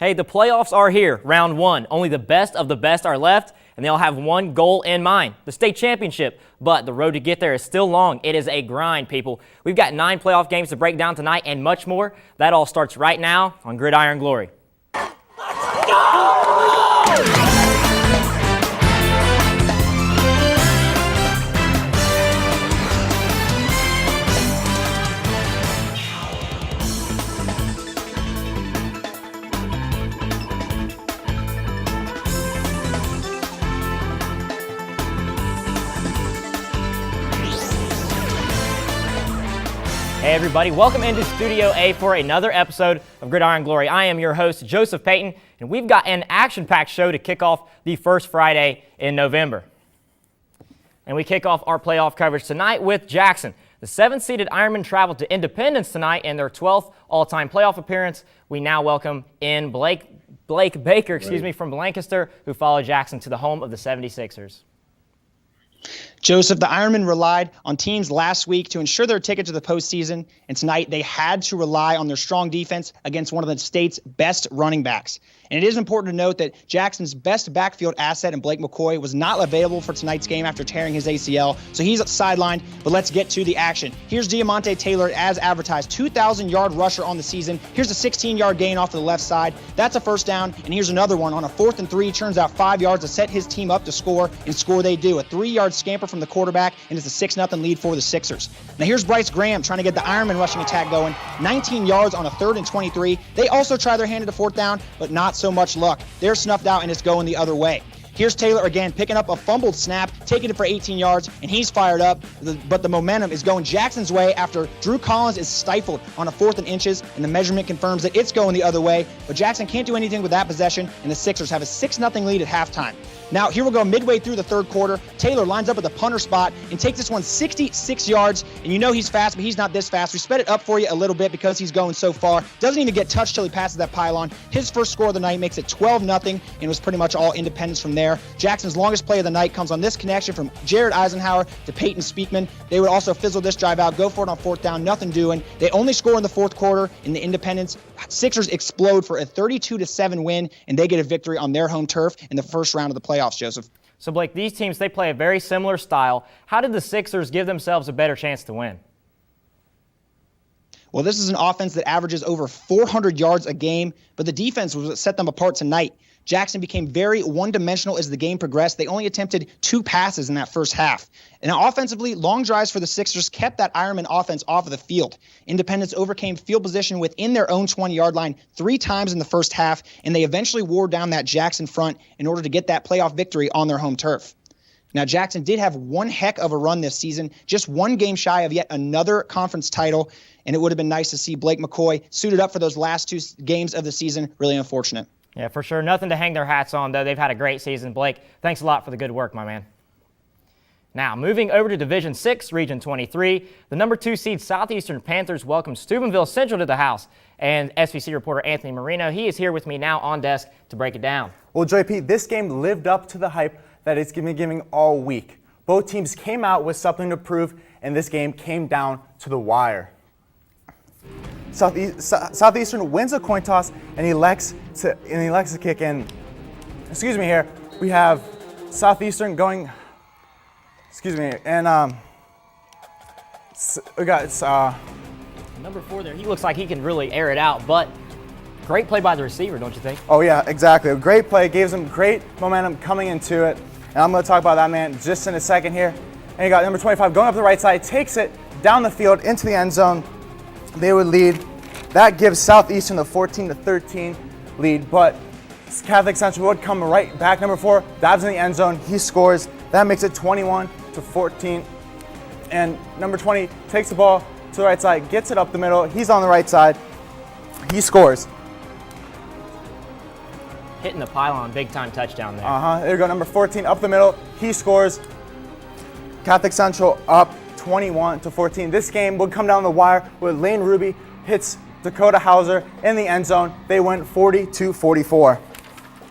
Hey, the playoffs are here, round one. Only the best of the best are left, and they all have one goal in mind, the state championship. But the road to get there is still long. It is a grind, people. We've got 9 playoff games to break down tonight and much more. That all starts right now on Gridiron Glory. Let's go! Hey everybody, welcome into Studio A for another episode of Gridiron Glory. I am your host, Joseph Payton, and we've got an action-packed show to kick off the first Friday in November. And we kick off our playoff coverage tonight with Jackson. The 7th-seeded Ironmen traveled to Independence tonight in their 12th all-time playoff appearance. We now welcome in Blake Baker, from Lancaster, who followed Jackson to the home of the 76ers. Joseph, the Ironmen relied on teams last week to ensure their ticket to the postseason, and tonight they had to rely on their strong defense against one of the state's best running backs. And it is important to note that Jackson's best backfield asset in Blake McCoy was not available for tonight's game after tearing his ACL, so he's sidelined, but let's get to the action. Here's Diamante Taylor as advertised, 2,000-yard rusher on the season. Here's a 16-yard gain off to the left side. That's a first down, and here's another one on a 4th and 3, turns out 5 yards to set his team up to score, and score they do. A 3-yard scamper from the quarterback, and it's a 6-0 lead for the Sixers. Now here's Bryce Graham trying to get the Ironman rushing attack going. 19 yards on a 3rd and 23. They also try their hand at a 4th down, but not so much luck. They're snuffed out, and it's going the other way. Here's Taylor again, picking up a fumbled snap, taking it for 18 yards, and he's fired up. But the momentum is going Jackson's way after Drew Collins is stifled on a 4th and inches, and the measurement confirms that it's going the other way. But Jackson can't do anything with that possession, and the Sixers have a 6-0 lead at halftime. Now, here we go midway through the third quarter. Taylor lines up at the punter spot and takes this one 66 yards. And you know he's fast, but he's not this fast. We sped it up for you a little bit because he's going so far. Doesn't even get touched till he passes that pylon. His first score of the night makes it 12-0, and was pretty much all Independence from there. Jackson's longest play of the night comes on this connection from Jared Eisenhower to Peyton Speakman. They would also fizzle this drive out, go for it on 4th down, nothing doing. They only score in the 4th quarter in the Independence. Sixers explode for a 32-7 win, and they get a victory on their home turf in the first round of the playoffs, Joseph. So Blake, these teams, they play a very similar style. How did the Sixers give themselves a better chance to win? Well, this is an offense that averages over 400 yards a game, but the defense was what set them apart tonight. Jackson became very one-dimensional as the game progressed. They only attempted 2 passes in that first half. And offensively, long drives for the Sixers kept that Ironman offense off of the field. Independence overcame field position within their own 20-yard line 3 times in the first half, and they eventually wore down that Jackson front in order to get that playoff victory on their home turf. Now, Jackson did have one heck of a run this season, just 1 game shy of yet another conference title, and it would have been nice to see Blake McCoy suited up for those last 2 games of the season. Really unfortunate. Yeah, for sure. Nothing to hang their hats on, though. They've had a great season. Blake, thanks a lot for the good work, my man. Now, moving over to Division 6, Region 23, the number 2 seed Southeastern Panthers welcome Steubenville Central to the house. And SVC reporter Anthony Marino, he is here with me now on desk to break it down. Well, JP, this game lived up to the hype that it's been giving all week. Both teams came out with something to prove, and this game came down to the wire. Southeastern wins a coin toss and elects to kick in. Excuse me here. We have Southeastern going. Excuse me, and we got number 4 there. He looks like he can really air it out, but great play by the receiver, don't you think? Oh yeah, exactly. A great play, gives him great momentum coming into it. And I'm going to talk about that man just in a second here. And you got number 25 going up the right side, takes it down the field into the end zone. They would lead. That gives Southeastern the 14-13 lead, but Catholic Central would come right back. Number 4 dives in the end zone. He scores. That makes it 21-14. And number 20 takes the ball to the right side, gets it up the middle. He's on the right side. He scores. Hitting the pylon, big-time touchdown there. There you go, number 14 up the middle. He scores. Catholic Central up 21-14. This game would come down the wire with Lane Ruby hits Dakota Hauser in the end zone. They went 40-44.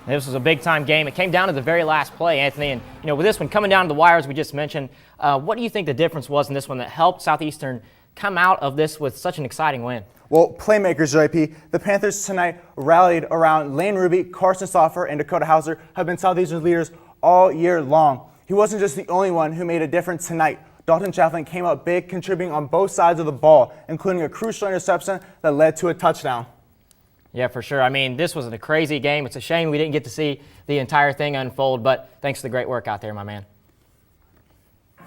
This was a big-time game. It came down to the very last play, Anthony. And, with this one coming down to the wire, as we just mentioned, what do you think the difference was in this one that helped Southeastern come out of this with such an exciting win? Well, playmakers, JP, the Panthers tonight rallied around Lane Ruby, Carson Stoffer, and Dakota Hauser, have been Southeastern leaders all year long. He wasn't just the only one who made a difference tonight. Dalton Chafflin came up big, contributing on both sides of the ball, including a crucial interception that led to a touchdown. Yeah, for sure. I mean, this was a crazy game. It's a shame we didn't get to see the entire thing unfold, but thanks for the great work out there, my man. All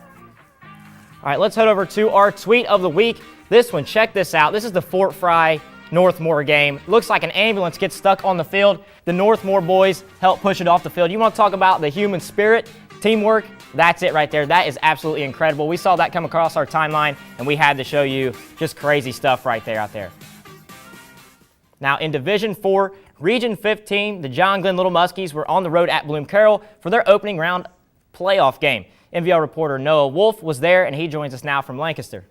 right, let's head over to our tweet of the week. This one, check this out. This is the Fort Fry Northmore game. Looks like an ambulance gets stuck on the field. The Northmore boys help push it off the field. You want to talk about the human spirit, teamwork? That's it right there. That is absolutely incredible. We saw that come across our timeline, and we had to show you just crazy stuff right there out there. Now, in Division 4, Region 15, the John Glenn Little Muskies were on the road at Bloom Carroll for their opening round playoff game. NVL reporter Noah Wolf was there, and he joins us now from Lancaster.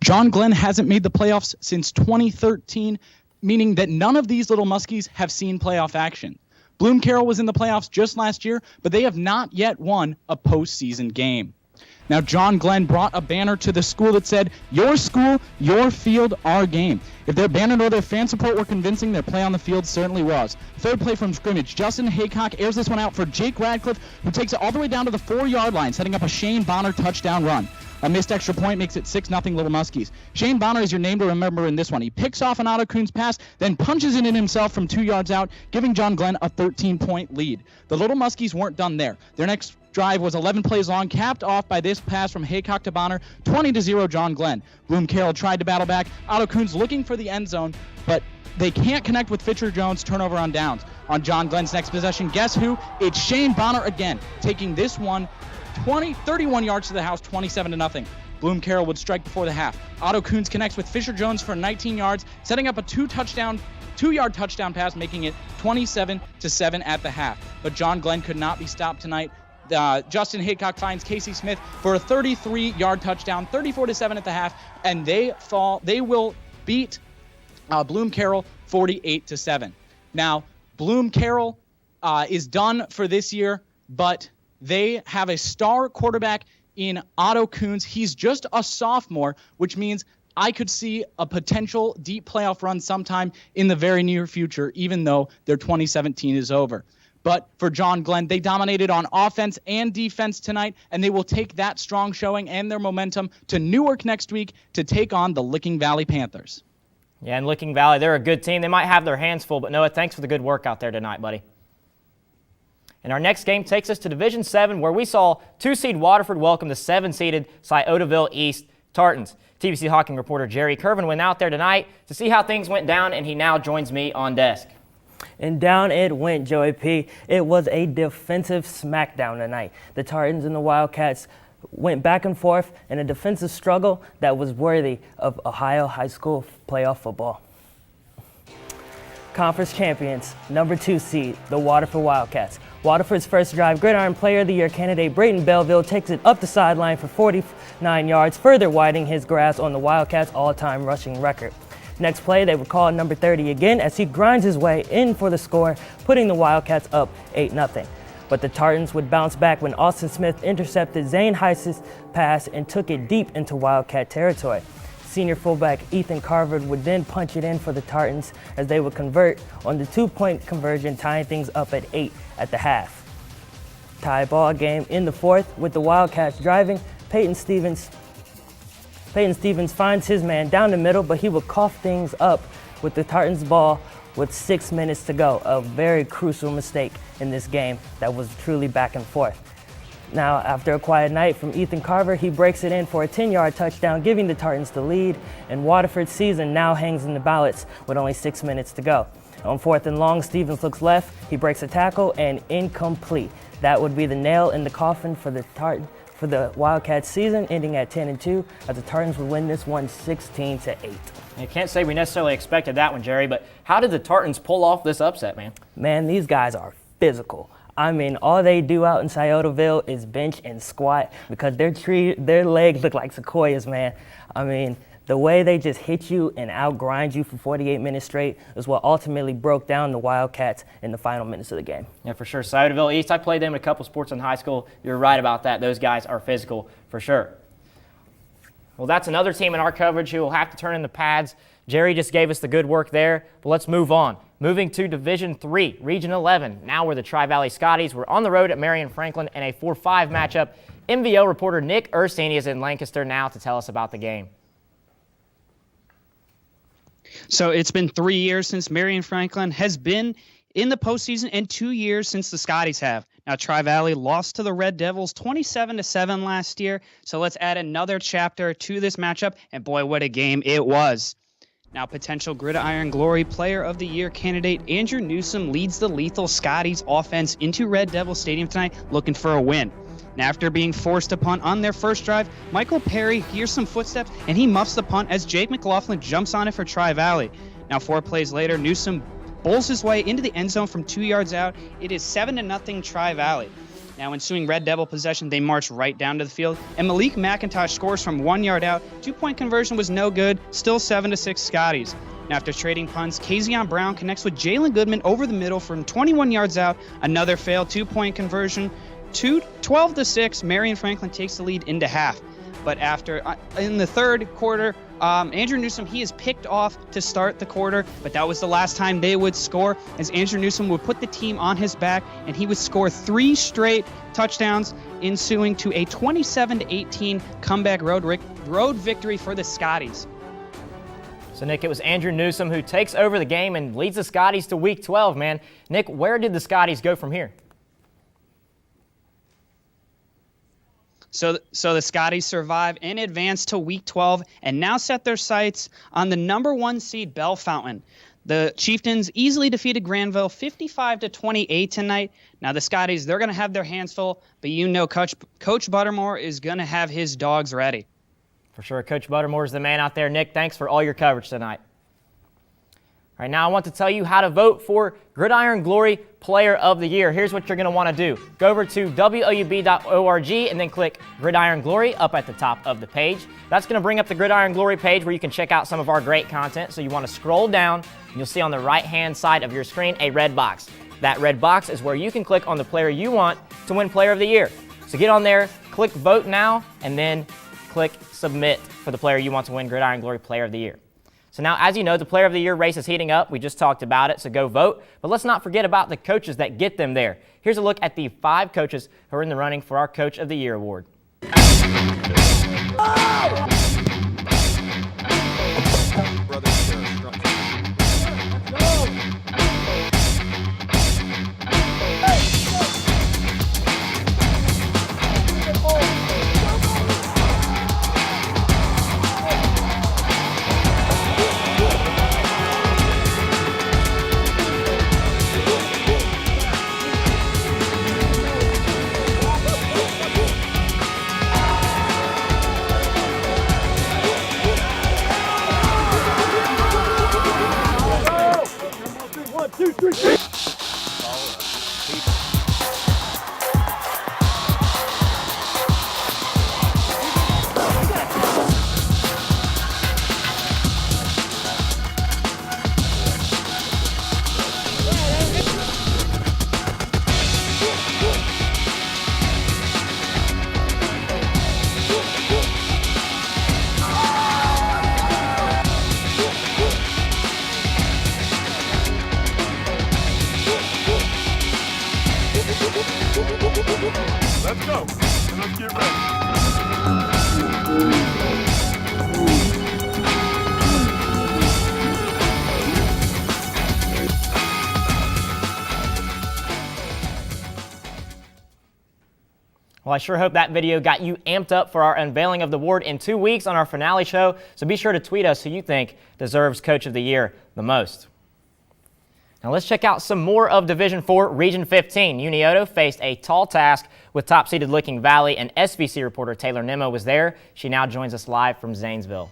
John Glenn hasn't made the playoffs since 2013, meaning that none of these Little Muskies have seen playoff action. Bloom Carroll was in the playoffs just last year, but they have not yet won a postseason game. Now, John Glenn brought a banner to the school that said, "Your school, your field, our game." If their banner or their fan support were convincing, their play on the field certainly was. Third play from scrimmage, Justin Haycock airs this one out for Jake Radcliffe, who takes it all the way down to the 4-yard line, setting up a Shane Bonner touchdown run. A missed extra point makes it 6-0 Little Muskies. Shane Bonner is your name to remember in this one. He picks off an Otto Kuhn's pass, then punches it in himself from 2 yards out, giving John Glenn a 13-point lead. The Little Muskies weren't done there. Their next drive was 11 plays long, capped off by this pass from Haycock to Bonner, 20-0 John Glenn. Bloom Carroll tried to battle back. Otto Kuhn's looking for the end zone, but they can't connect with Fisher Jones, turnover on downs. On John Glenn's next possession, guess who? It's Shane Bonner again, taking this one 31 yards to the house, 27-0. Bloom Carroll would strike before the half. Otto Kuhn's connects with Fisher Jones for 19 yards, setting up a 2-yard touchdown pass, making it 27-7 at the half. But John Glenn could not be stopped tonight. Justin Haycock finds Casey Smith for a 33-yard touchdown, 34-7 at the half, and they will beat Bloom Carroll 48-7. Now, Bloom Carroll is done for this year, but they have a star quarterback in Otto Kuhn's. He's just a sophomore, which means I could see a potential deep playoff run sometime in the very near future, even though their 2017 is over. But for John Glenn, they dominated on offense and defense tonight, and they will take that strong showing and their momentum to Newark next week to take on the Licking Valley Panthers. Yeah, and Licking Valley, they're a good team. They might have their hands full, but Noah, thanks for the good work out there tonight, buddy. And our next game takes us to Division 7, where we saw 2-seed Waterford welcome the 7-seeded Sciotoville East Tartans. TVC Hawking reporter Jerry Kervin went out there tonight to see how things went down, and he now joins me on desk. And down it went, Joey P. It was a defensive smackdown tonight. The Tartans and the Wildcats went back and forth in a defensive struggle that was worthy of Ohio high school playoff football. Conference champions, number 2 seed, the Waterford Wildcats. Waterford's first drive, Gridiron Player of the Year candidate Brayton Belleville takes it up the sideline for 49 yards, further widening his grasp on the Wildcats' all-time rushing record. Next play, they would call number 30 again as he grinds his way in for the score, putting the Wildcats up 8-0. But the Tartans would bounce back when Austin Smith intercepted Zane Heiss's pass and took it deep into Wildcat territory. Senior fullback Ethan Carver would then punch it in for the Tartans as they would convert on the 2-point conversion, tying things up at 8 at the half. Tie ball game in the fourth with the Wildcats driving. Peyton Stevens finds his man down the middle, but he would cough things up with the Tartans ball with 6 minutes to go. A very crucial mistake in this game that was truly back and forth. Now, after a quiet night from Ethan Carver, he breaks it in for a 10-yard touchdown, giving the Tartans the lead, and Waterford's season now hangs in the balance with only 6 minutes to go. On 4th and long, Stevens looks left, he breaks a tackle, and incomplete. That would be the nail in the coffin for the Wildcats season, ending at 10-2, as the Tartans would win this one 16-8. I can't say we necessarily expected that one, Jerry, but how did the Tartans pull off this upset, man? Man, these guys are physical. I mean, all they do out in Sciotoville is bench and squat because their legs look like sequoias, man. I mean, The way they just hit you and outgrind you for 48 minutes straight is what ultimately broke down the Wildcats in the final minutes of the game. Yeah, for sure. Sciotaville East, I played them in a couple sports in high school. You're right about that. Those guys are physical for sure. Well, that's another team in our coverage who will have to turn in the pads. Jerry just gave us the good work there, but let's move on. Moving to Division III, Region 11. Now we're the Tri-Valley Scotties. We're on the road at Marion Franklin in a 4-5 matchup. MVO reporter Nick Ersini is in Lancaster now to tell us about the game. So it's been 3 years since Marion Franklin has been in the postseason and 2 years since the Scotties have. Now, Tri-Valley lost to the Red Devils 27-7 last year, so let's add another chapter to this matchup, and boy, what a game it was. Now, potential Gridiron Glory Player of the Year candidate Andrew Newsom leads the lethal Scotties offense into Red Devil Stadium tonight looking for a win. Now, after being forced to punt on their first drive, Michael Perry hears some footsteps, and he muffs the punt as Jake McLaughlin jumps on it for Tri-Valley. Now, 4 plays later, Newsom bowls his way into the end zone from 2 yards out. It is 7-0 Tri-Valley. Now, ensuing Red Devil possession, they march right down to the field, and Malik McIntosh scores from 1 yard out. 2-point conversion was no good, still 7-6 Scotties. Now, after trading punts, Kazion Brown connects with Jalen Goodman over the middle from 21 yards out. Another failed 2-point conversion. 12-6, Marion Franklin takes the lead into half. But after, in the third quarter, Andrew Newsom, he is picked off to start the quarter, but that was the last time they would score, as Andrew Newsom would put the team on his back, and he would score 3 straight touchdowns, ensuing to a 27-18 comeback road victory for the Scotties. So, Nick, it was Andrew Newsom who takes over the game and leads the Scotties to Week 12, man. Nick, where did the Scotties go from here? So the Scotties survive and advance to Week 12 and now set their sights on the number 1 seed Bell Fountain. The Chieftains easily defeated Granville 55-28 tonight. Now the Scotties, they're going to have their hands full, but you know Coach Buttermore is going to have his dogs ready. For sure, Coach Buttermore is the man out there. Nick, thanks for all your coverage tonight. All right, now I want to tell you how to vote for Gridiron Glory Player of the Year. Here's what you're going to want to do. Go over to WOUB.org and then click Gridiron Glory up at the top of the page. That's going to bring up the Gridiron Glory page where you can check out some of our great content. So you want to scroll down and you'll see on the right-hand side of your screen a red box. That red box is where you can click on the player you want to win Player of the Year. So get on there, click Vote Now, and then click Submit for the player you want to win Gridiron Glory Player of the Year. So now, as you know, the Player of the Year race is heating up. We just talked about it, so go vote. But let's not forget about the coaches that get them there. Here's a look at the 5 coaches who are in the running for our Coach of the Year award. Let's go. And let's get ready. Well, I sure hope that video got you amped up for our unveiling of the award in 2 weeks on our finale show. So be sure to tweet us who you think deserves Coach of the Year the most. Now let's check out some more of Division IV, Region 15. Unioto faced a tall task with top-seeded Licking Valley, and SVC reporter Taylor Nimmo was there. She now joins us live from Zanesville.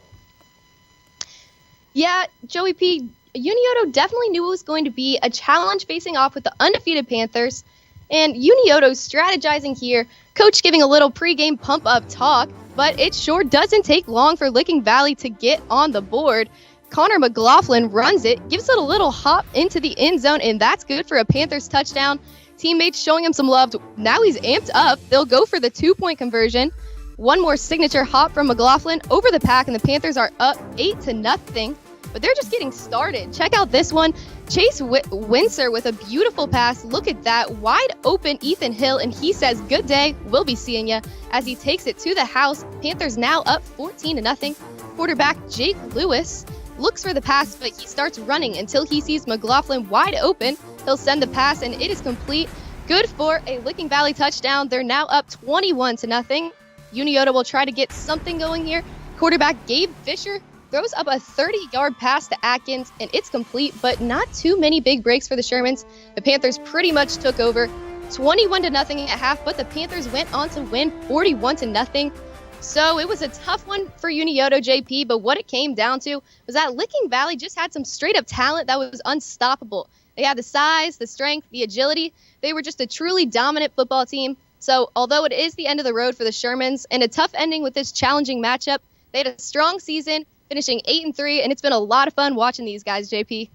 Yeah, Joey P., Unioto definitely knew it was going to be a challenge facing off with the undefeated Panthers. And Unioto strategizing here, coach giving a little pregame pump-up talk, but it sure doesn't take long for Licking Valley to get on the board. Connor McLaughlin runs it, gives it a little hop into the end zone, and that's good for a Panthers touchdown. Teammates showing him some love. Now he's amped up. They'll go for the 2-point conversion. One more signature hop from McLaughlin over the pack, and the Panthers are up 8-0. But they're just getting started. Check out this one. Chase Windsor with a beautiful pass. Look at that. Wide open Ethan Hill, and he says, "Good day. We'll be seeing ya," as he takes it to the house. Panthers now up 14-0. Quarterback Jake Lewis looks for the pass, but he starts running until he sees McLaughlin wide open. He'll send the pass, and it is complete. Good for a Licking Valley touchdown. They're now up 21-0. Unioto will try to get something going here. Quarterback Gabe Fisher throws up a 30-yard pass to Atkins, and it's complete, but not too many big breaks for the Shermans. The Panthers pretty much took over 21-0 at half, but the Panthers went on to win 41-0. So it was a tough one for Unioto, JP, but what it came down to was that Licking Valley just had some straight-up talent that was unstoppable. They had the size, the strength, the agility. They were just a truly dominant football team. So although it is the end of the road for the Shermans and a tough ending with this challenging matchup, they had a strong season, finishing 8-3, and it's been a lot of fun watching these guys, JP.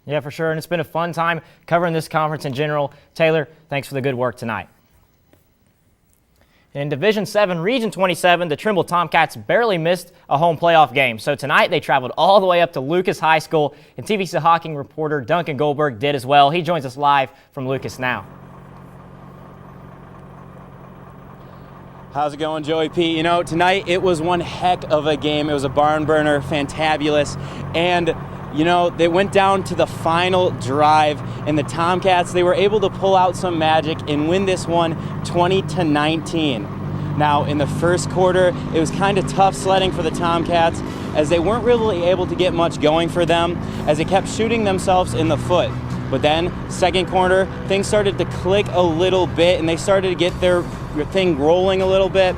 Yeah, for sure, and it's been a fun time covering this conference in general. Taylor, thanks for the good work tonight. In Division 7, Region 27, the Trimble Tomcats barely missed a home playoff game. So tonight they traveled all the way up to Lucas High School, and TVC Hawking reporter Duncan Goldberg did as well. He joins us live from Lucas now. How's it going, Joey P? You know, tonight it was one heck of a game. It was a barn burner, fantabulous. And, you know, they went down to the final drive, and the Tomcats, they were able to pull out some magic and win this one 20-19. Now, in the first quarter, it was kind of tough sledding for the Tomcats, as they weren't really able to get much going for them, as they kept shooting themselves in the foot. But then, second quarter, things started to click a little bit, and they started to get their thing rolling a little bit,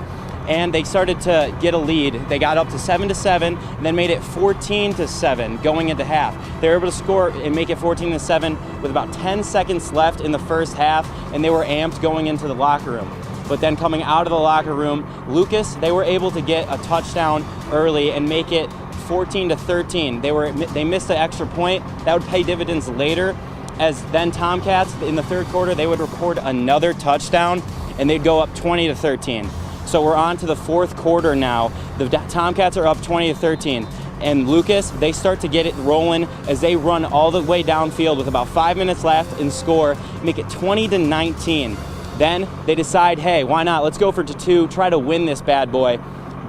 and they started to get a lead. They got up to 7-7, and then made it 14-7 going into half. They were able to score and make it 14-7 with about 10 seconds left in the first half, and they were amped going into the locker room. But then coming out of the locker room, Lucas, they were able to get a touchdown early and make it 14-13. They missed the extra point. That would pay dividends later, as then Tomcats in the third quarter, they would record another touchdown, and they'd go up 20-13. So we're on to the fourth quarter now. The Tomcats are up 20-13. And Lucas, they start to get it rolling as they run all the way downfield with about 5 minutes left and score, make it 20-19. Then they decide, hey, why not? Let's go for 2, try to win this bad boy.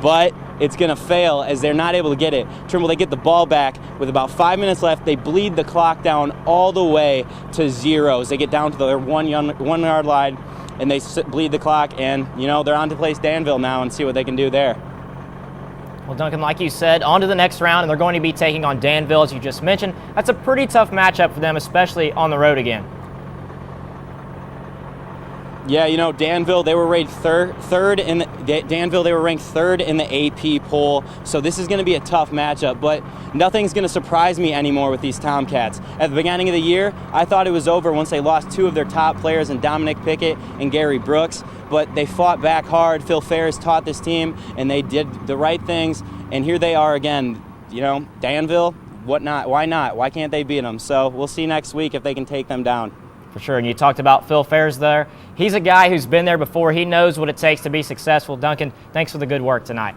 But it's going to fail as they're not able to get it. Trimble, they get the ball back with about 5 minutes left. They bleed the clock down all the way to 0. They get down to their 1 yard line, and they bleed the clock, and, you know, they're on to play Danville now and see what they can do there. Well, Duncan, like you said, on to the next round, and they're going to be taking on Danville, as you just mentioned. That's a pretty tough matchup for them, especially on the road again. Yeah, you know, Danville, they were ranked third in the AP poll, so this is going to be a tough matchup, but nothing's going to surprise me anymore with these Tomcats. At the beginning of the year, I thought it was over once they lost 2 of their top players in Dominic Pickett and Gary Brooks, but they fought back hard. Phil Ferris taught this team, and they did the right things, and here they are again. You know, Danville, what not? Why not? Why can't they beat them? So we'll see next week if they can take them down. For sure, and you talked about Phil Ferris there. He's a guy who's been there before. He knows what it takes to be successful. Duncan, thanks for the good work tonight.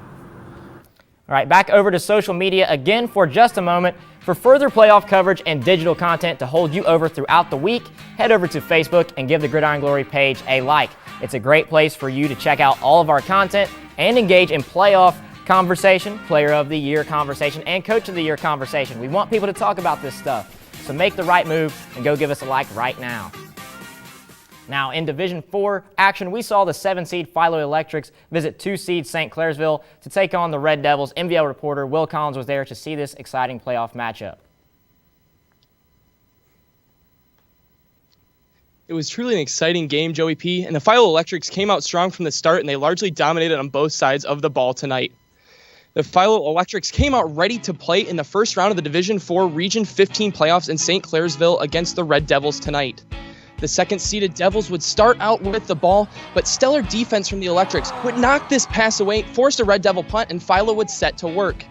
All right, back over to social media again for just a moment. For further playoff coverage and digital content to hold you over throughout the week, head over to Facebook and give the Gridiron Glory page a like. It's a great place for you to check out all of our content and engage in playoff conversation, Player of the Year conversation, and Coach of the Year conversation. We want people to talk about this stuff. So make the right move and go give us a like right now. Now, in Division 4 action, we saw the 7-seed Philo Electrics visit 2-seed St. Clairsville to take on the Red Devils. MVL reporter Will Collins was there to see this exciting playoff matchup. It was truly an exciting game, Joey P., and the Philo Electrics came out strong from the start, and they largely dominated on both sides of the ball tonight. The Philo Electrics came out ready to play in the first round of the Division 4 Region 15 playoffs in St. Clairsville against the Red Devils tonight. The second-seeded Devils would start out with the ball, but stellar defense from the Electrics would knock this pass away, force a Red Devil punt, and Philo would set to work.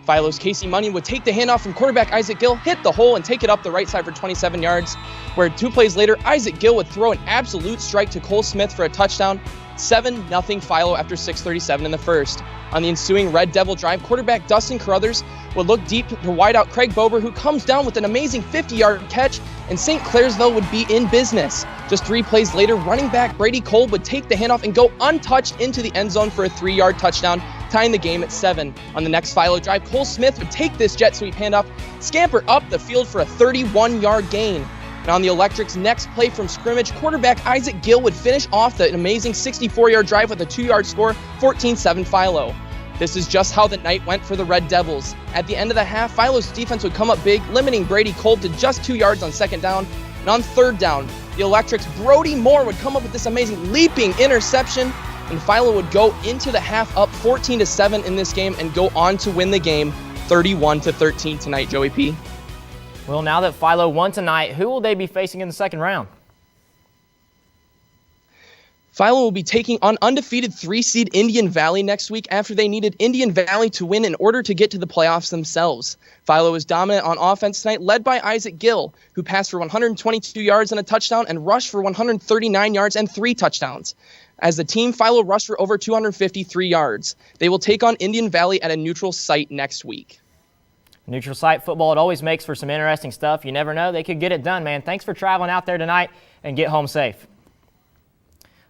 Philo's Casey Money would take the handoff from quarterback Isaac Gill, hit the hole, and take it up the right side for 27 yards, where 2 plays later, Isaac Gill would throw an absolute strike to Cole Smith for a touchdown. 7-0 Philo after 6:37 in the first. On the ensuing Red Devil drive, quarterback Dustin Carruthers would look deep to wideout Craig Bober, who comes down with an amazing 50-yard catch, and St. Clairsville would be in business. Just 3 plays later, running back Brady Cole would take the handoff and go untouched into the end zone for a 3-yard touchdown, tying the game at 7. On the next Philo drive, Cole Smith would take this jet sweep handoff, scamper up the field for a 31-yard gain. And on the Electrics' next play from scrimmage, quarterback Isaac Gill would finish off the amazing 64-yard drive with a 2-yard score, 14-7 Philo. This is just how the night went for the Red Devils. At the end of the half, Philo's defense would come up big, limiting Brady Kolb to just 2 yards on second down. And on third down, the Electrics' Brody Moore would come up with this amazing leaping interception, and Philo would go into the half up 14-7 in this game and go on to win the game 31-13 tonight, Joey P. Well, now that Philo won tonight, who will they be facing in the second round? Philo will be taking on undefeated 3-seed Indian Valley next week after they needed Indian Valley to win in order to get to the playoffs themselves. Philo is dominant on offense tonight, led by Isaac Gill, who passed for 122 yards and a touchdown and rushed for 139 yards and 3 touchdowns. As the team, Philo rushed for over 253 yards. They will take on Indian Valley at a neutral site next week. Neutral site football, it always makes for some interesting stuff. You never know. They could get it done, man. Thanks for traveling out there tonight and get home safe.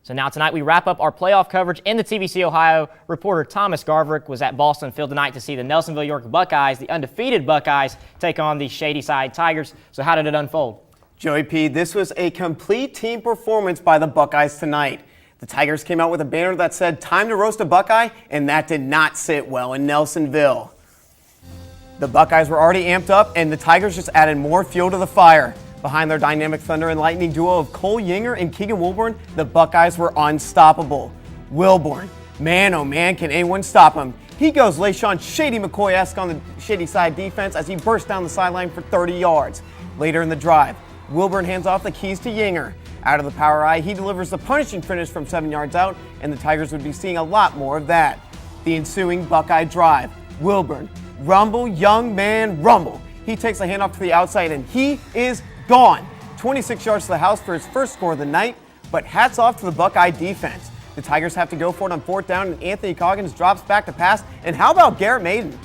So now tonight we wrap up our playoff coverage in the TVC Ohio. Reporter Thomas Garverick was at Boston Field tonight to see the Nelsonville-York Buckeyes, the undefeated Buckeyes, take on the Shadyside Tigers. So how did it unfold? Joey P., this was a complete team performance by the Buckeyes tonight. The Tigers came out with a banner that said, "Time to roast a Buckeye," and that did not sit well in Nelsonville. The Buckeyes were already amped up, and the Tigers just added more fuel to the fire. Behind their dynamic thunder and lightning duo of Cole Yinger and Keegan Wilburn, the Buckeyes were unstoppable. Wilburn, man oh man, can anyone stop him? He goes LaShawn Shady McCoy-esque on the Shadyside defense as he bursts down the sideline for 30 yards. Later in the drive, Wilburn hands off the keys to Yinger. Out of the power eye, he delivers the punishing finish from 7 yards out, and the Tigers would be seeing a lot more of that. The ensuing Buckeye drive, Wilburn, rumble, young man, rumble. He takes a handoff to the outside, and he is gone. 26 yards to the house for his first score of the night, but hats off to the Buckeye defense. The Tigers have to go for it on 4th down, and Anthony Coggins drops back to pass. And how about Garrett Maiden?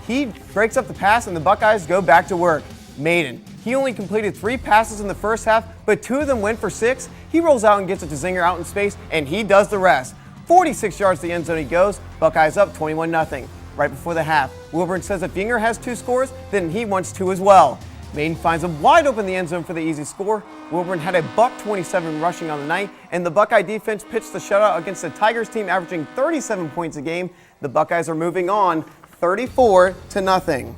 He breaks up the pass, and the Buckeyes go back to work. Maiden, he only completed 3 passes in the first half, but 2 of them went for 6. He rolls out and gets it to Zinger out in space, and he does the rest. 46 yards to the end zone he goes. Buckeyes up 21-0. Right before the half, Wilburn says if Yinger has 2 scores, then he wants 2 as well. Maiden finds him wide open in the end zone for the easy score. Wilburn had a $127 rushing on the night, and the Buckeye defense pitched the shutout against the Tigers team averaging 37 points a game. The Buckeyes are moving on 34-0. All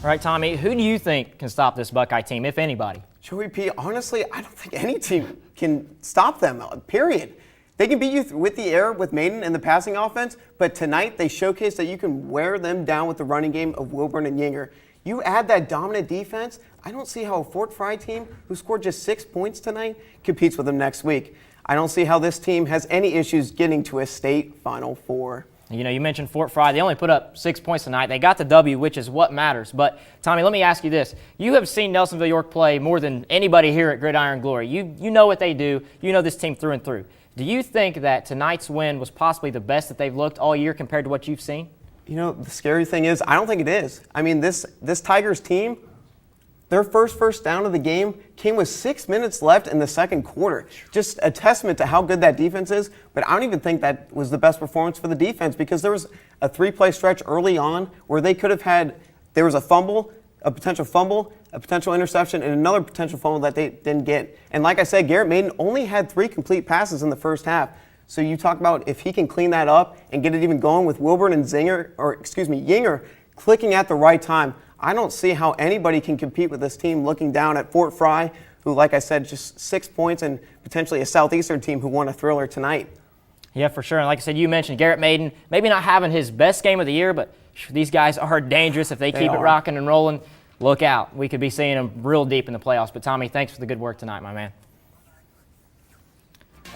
right, Tommy, who do you think can stop this Buckeye team, if anybody? Joey P., honestly, I don't think any team can stop them, period. They can beat you with the air with Maiden and the passing offense, but tonight they showcased that you can wear them down with the running game of Wilburn and Yinger. You add that dominant defense, I don't see how a Fort Fry team who scored just 6 points tonight competes with them next week. I don't see how this team has any issues getting to a state Final Four. You know, you mentioned Fort Fry. They only put up 6 points tonight. They got the W, which is what matters. But, Tommy, let me ask you this. You have seen Nelsonville-York play more than anybody here at Gridiron Glory. You know what they do. You know this team through and through. Do you think that tonight's win was possibly the best that they've looked all year compared to what you've seen? You know, the scary thing is, I don't think it is. I mean, this Tigers team, their first down of the game came with 6 minutes left in the second quarter. Just a testament to how good that defense is. But I don't even think that was the best performance for the defense because there was a 3-play stretch early on where they could have had, there was a potential interception, and another potential fumble that they didn't get. And like I said, Garrett Maiden only had 3 complete passes in the first half. So you talk about if he can clean that up and get it even going with Wilburn and Yinger clicking at the right time, I don't see how anybody can compete with this team looking down at Fort Fry, who, like I said, just 6 points, and potentially a Southeastern team who won a thriller tonight. Yeah, for sure. And like I said, you mentioned Garrett Maiden, maybe not having his best game of the year, but these guys are dangerous if they keep it rocking and rolling. look out. We could be seeing them real deep in the playoffs. But Tommy, thanks for the good work tonight, my man.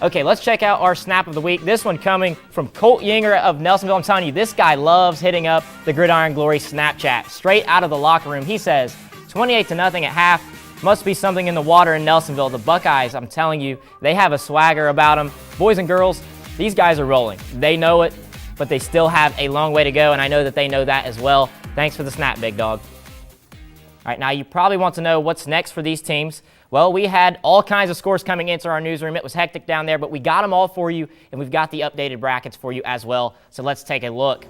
Okay, let's check out our snap of the week. This one coming from Colt Yinger of Nelsonville. I'm telling you, this guy loves hitting up the Gridiron Glory Snapchat. Straight out of the locker room, he says, 28-0 at half. Must be something in the water in Nelsonville. The Buckeyes, I'm telling you, they have a swagger about them. Boys and girls, these guys are rolling. They know it, but they still have a long way to go, and I know that they know that as well. Thanks for the snap, big dog. All right, now you probably want to know what's next for these teams. Well, we had all kinds of scores coming into our newsroom. It was hectic down there, but we got them all for you, and we've got the updated brackets for you as well. So let's take a look.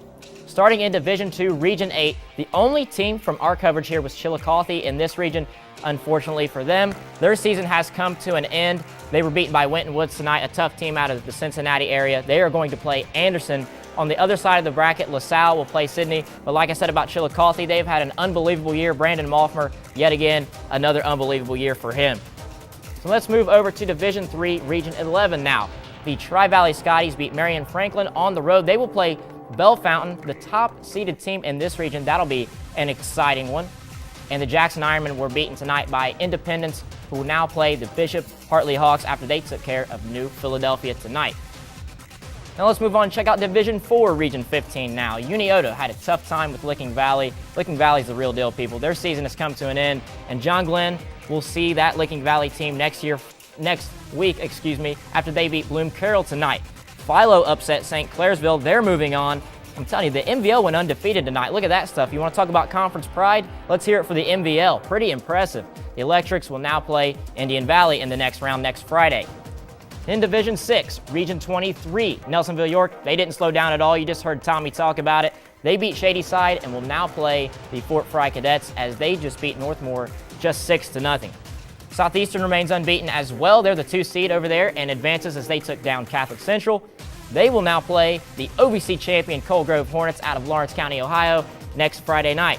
Starting in Division II, Region 8, the only team from our coverage here was Chillicothe in this region. Unfortunately for them, their season has come to an end. They were beaten by Winton Woods tonight, a tough team out of the Cincinnati area. They are going to play Anderson. On the other side of the bracket, LaSalle will play Sydney. But like I said about Chillicothe, they've had an unbelievable year. Brandon Malfmer, yet again, another unbelievable year for him. So let's move over to Division III, Region 11 now. The Tri-Valley Scotties beat Marion Franklin on the road. They will play Bell Fountain, the top-seeded team in this region. That'll be an exciting one. And the Jackson Ironmen were beaten tonight by Independence, who will now play the Bishop Hartley Hawks after they took care of New Philadelphia tonight. Now let's move on and check out Division IV, Region 15 now. Unioto had a tough time with Licking Valley. Licking Valley's the real deal, people. Their season has come to an end, and John Glenn will see that Licking Valley team next week, after they beat Bloom Carroll tonight. Philo upset St. Clairsville. They're moving on. I'm telling you, the MVL went undefeated tonight. Look at that stuff. You want to talk about conference pride? Let's hear it for the MVL. Pretty impressive. The Electrics will now play Indian Valley in the next round next Friday. In Division 6, Region 23, Nelsonville-York, they didn't slow down at all. You just heard Tommy talk about it. They beat Shadyside and will now play the Fort Fry Cadets as they just beat Northmore just 6-0. Southeastern remains unbeaten as well. They're the 2 seed over there and advances as they took down Catholic Central. They will now play the OVC champion Coal Grove Hornets out of Lawrence County, Ohio, next Friday night.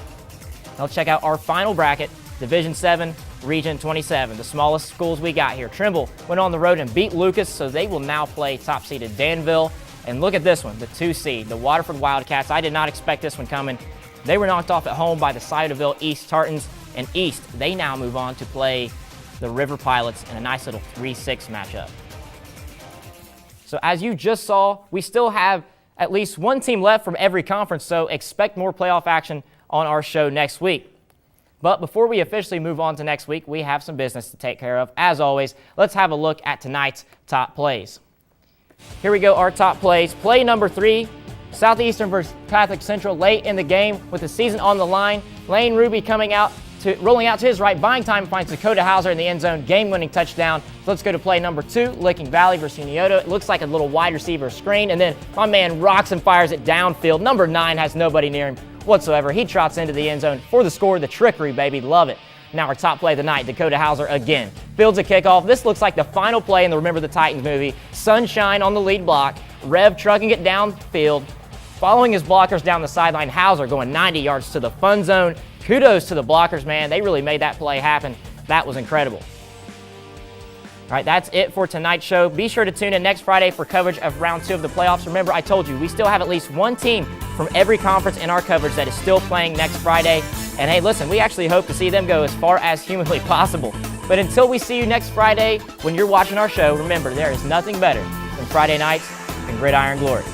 Now let's check out our final bracket, Division 7, Region 27, the smallest schools we got here. Trimble went on the road and beat Lucas, so they will now play top-seeded Danville. And look at this one, the 2 seed, the Waterford Wildcats. I did not expect this one coming. They were knocked off at home by the Sciotoville East Tartans. And East, they now move on to play the River Pilots in a nice little 3-6 matchup. So as you just saw, we still have at least one team left from every conference, so expect more playoff action on our show next week. But before we officially move on to next week, we have some business to take care of. As always, let's have a look at tonight's top plays. Here we go, our top plays. Play number 3, Southeastern versus Catholic Central late in the game with the season on the line. Lane Ruby rolling out to his right, buying time, finds Dakota Hauser in the end zone, game-winning touchdown. So let's go to play number 2, Licking Valley versus Unioto. It looks like a little wide receiver screen, and then my man rocks and fires it downfield. Number 9 has nobody near him whatsoever. He trots into the end zone for the score, the trickery, baby. Love it. Now our top play of the night, Dakota Hauser again. Fields a kickoff. This looks like the final play in the Remember the Titans movie. Sunshine on the lead block. Rev trucking it downfield. Following his blockers down the sideline, Hauser going 90 yards to the fun zone. Kudos to the blockers, man. They really made that play happen. That was incredible. All right, that's it for tonight's show. Be sure to tune in next Friday for coverage of round 2 of the playoffs. Remember, I told you, we still have at least one team from every conference in our coverage that is still playing next Friday. And hey, listen, we actually hope to see them go as far as humanly possible. But until we see you next Friday when you're watching our show, remember, there is nothing better than Friday nights and Gridiron Glory.